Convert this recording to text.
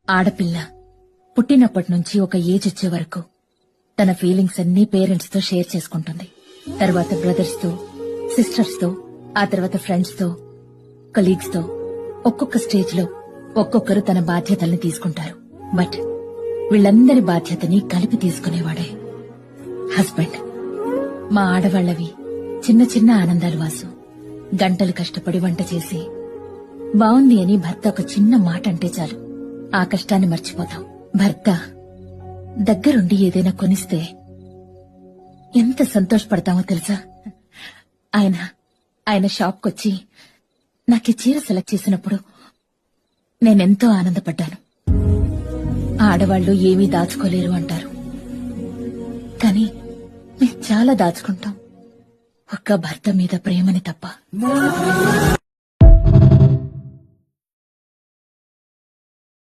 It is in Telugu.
ఆడపిల్ల పుట్టినప్పటి నుంచి ఒక ఏజ్ వచ్చే వరకు తన ఫీలింగ్స్ అన్ని పేరెంట్స్ తో షేర్ చేసుకుంటుంది. తర్వాత బ్రదర్స్ తో, సిస్టర్స్ తో, ఆ తర్వాత ఫ్రెండ్స్ తో, కలీగ్స్ తో. ఒక్కొక్క స్టేజ్ లో ఒక్కొక్కరు తన బాధ్యతల్ని తీసుకుంటారు. బట్ వీళ్ళందరి బాధ్యతని కలిపి తీసుకునేవాడే హస్బెండ్. మా ఆడవాళ్లవి చిన్న చిన్న ఆనందాలు వాసు. గంటలు కష్టపడి వంట చేసి బావుంది అని భర్త ఒక చిన్న మాట అంటే చాలు, ఆ కష్టాన్ని మర్చిపోతాం. భర్త దగ్గరుండి ఏదైనా కొనిస్తే ఎంత సంతోషపడతామో తెలుసా? ఆయన షాప్కొచ్చి నాకు చీర సెలెక్ట్ చేసినప్పుడు నేనెంతో ఆనందపడ్డాను. ఆడవాళ్లు ఏమీ దాచుకోలేరు అంటారు, కానీ మేము చాలా దాచుకుంటాం, ఒక్క భర్త మీద ప్రేమని తప్ప.